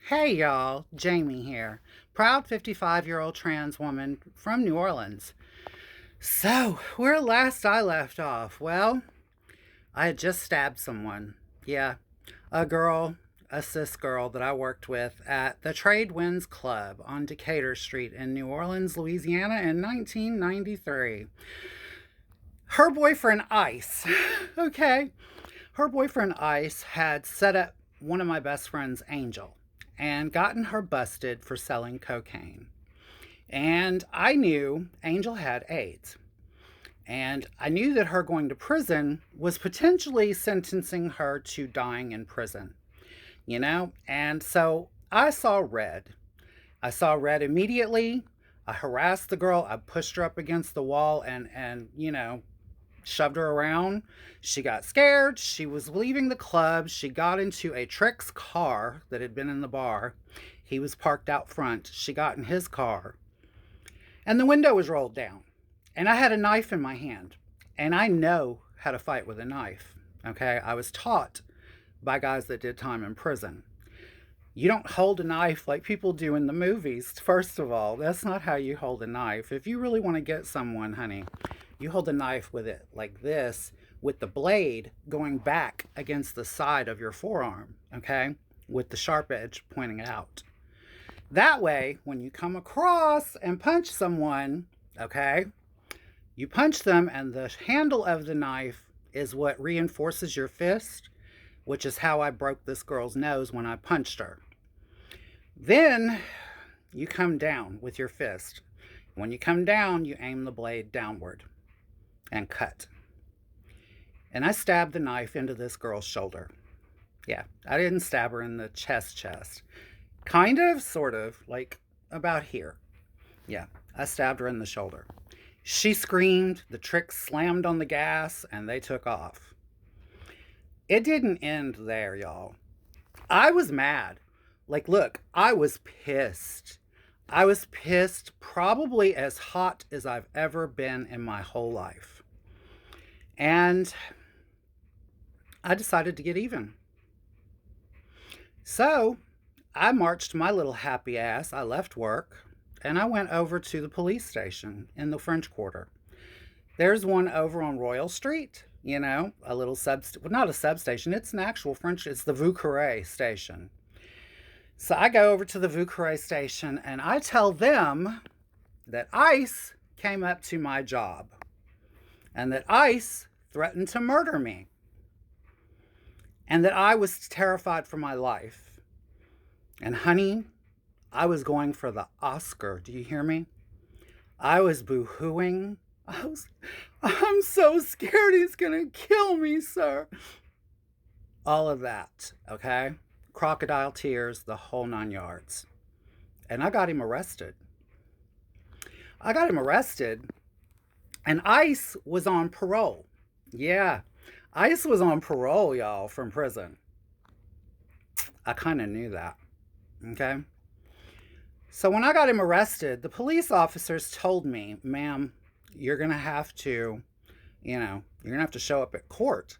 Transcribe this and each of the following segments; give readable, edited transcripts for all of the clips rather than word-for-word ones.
Hey y'all, Jamie here. Proud 55-year-old trans woman from New Orleans. So, where last I left off? Well, I had just stabbed someone. Yeah, a girl, a cis girl that I worked with at the Trade Winds Club on Decatur Street in New Orleans, Louisiana in 1993. Her boyfriend, Ice, okay, her boyfriend, Ice, had set up one of my best friends, Angel, and gotten her busted for selling cocaine. And I knew Angel had AIDS. And I knew that her going to prison was potentially sentencing her to dying in prison, you know? And so I saw red. I saw red immediately. I harassed the girl. I pushed her up against the wall and shoved her around. She got scared. She was leaving the club. She got into a Trix car that had been in the bar. He was parked out front. She got in his car, and the window was rolled down. And I had a knife in my hand. And I know how to fight with a knife. Okay. I was taught by guys that did time in prison. You don't hold a knife like people do in the movies, first of all. That's not how you hold a knife. If you really want to get someone, honey, you hold a knife with it like this, with the blade going back against the side of your forearm, okay? With the sharp edge pointing out. That way, when you come across and punch someone, okay, you punch them and the handle of the knife is what reinforces your fist, which is how I broke this girl's nose when I punched her. Then you come down with your fist. When you come down, you aim the blade downward and cut. And I stabbed the knife into this girl's shoulder. Yeah, I didn't stab her in the chest. Kind of, sort of, like about here. Yeah, I stabbed her in the shoulder. She screamed, the trick slammed on the gas, and they took off. It didn't end there, y'all. I was mad. Like, look, I was pissed. I was pissed, probably as hot as I've ever been in my whole life. And I decided to get even. So I marched my little happy ass. I left work and I went over to the police station in the French Quarter. There's one over on Royal Street, a little well, not a substation, it's an actual French, it's the Vieux Carré station. So I go over to the Vieux Carré station and I tell them that Ice came up to my job and that Ice threatened to murder me and that I was terrified for my life. And honey, I was going for the Oscar. Do you hear me? I was boo-hooing. I'm so scared he's gonna kill me, sir. All of that, okay? Crocodile tears, the whole 9 yards. And I got him arrested. And Ice was on parole. Yeah, Ice was on parole, y'all, from prison. I kind of knew that, okay? So when I got him arrested, the police officers told me, ma'am, you're going to have to, you're going to have to show up at court.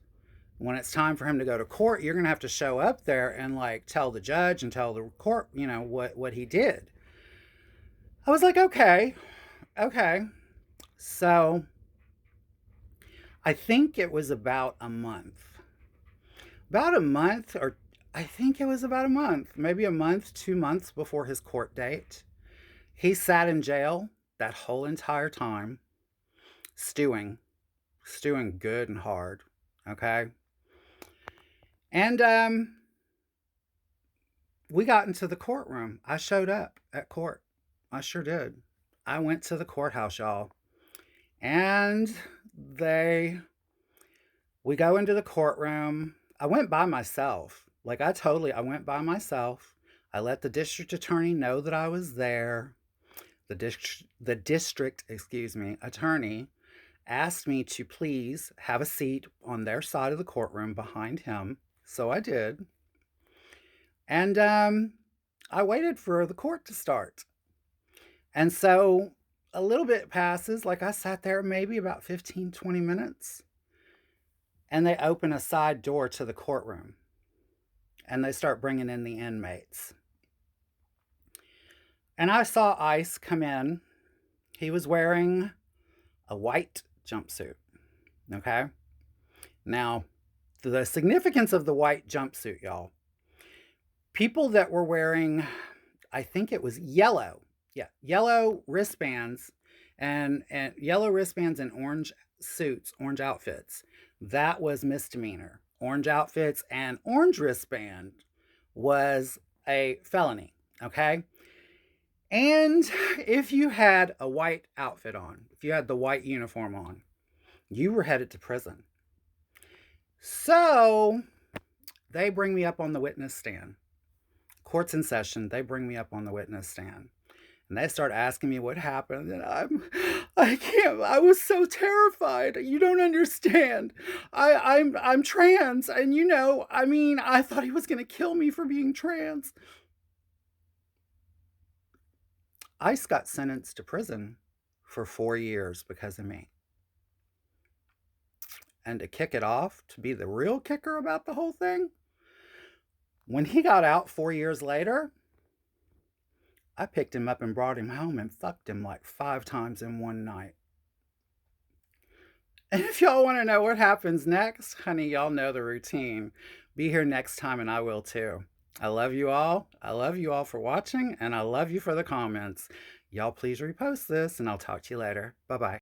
When it's time for him to go to court, you're going to have to show up there and like tell the judge and tell the court, what he did. I was like, okay. So I think it was about a month. Or I think it was about a month, maybe a month, 2 months before his court date. He sat in jail that whole entire time, stewing good and hard. Okay. And we got into the courtroom. I showed up at court. I sure did. I went to the courthouse, y'all. And we go into the courtroom. I went by myself. I went by myself. I let the district attorney know that I was there. The district, attorney asked me to please have a seat on their side of the courtroom behind him. So I did. And I waited for the court to start. And so a little bit passes, like I sat there maybe about 15, 20 minutes. And they open a side door to the courtroom. And they start bringing in the inmates. And I saw ICE come in. He was wearing a white jumpsuit. Okay. Now, the significance of the white jumpsuit, y'all. People that were wearing, I think it was yellow. Yeah, yellow wristbands and yellow wristbands and orange suits, orange outfits. That was misdemeanor. Orange outfits and orange wristband was a felony, okay? And if you had a white outfit on, if you had the white uniform on, you were headed to prison. So they bring me up on the witness stand. Court's in session. They bring me up on the witness stand. And they start asking me what happened. And I can't, I was so terrified. You don't understand. I'm trans. And I thought he was going to kill me for being trans. ICE got sentenced to prison for 4 years because of me. And to kick it off, to be the real kicker about the whole thing, when he got out 4 years later, I picked him up and brought him home and fucked him like 5 times in one night. And if y'all want to know what happens next, honey, y'all know the routine. Be here next time and I will too. I love you all. I love you all for watching and I love you for the comments. Y'all please repost this and I'll talk to you later. Bye-bye.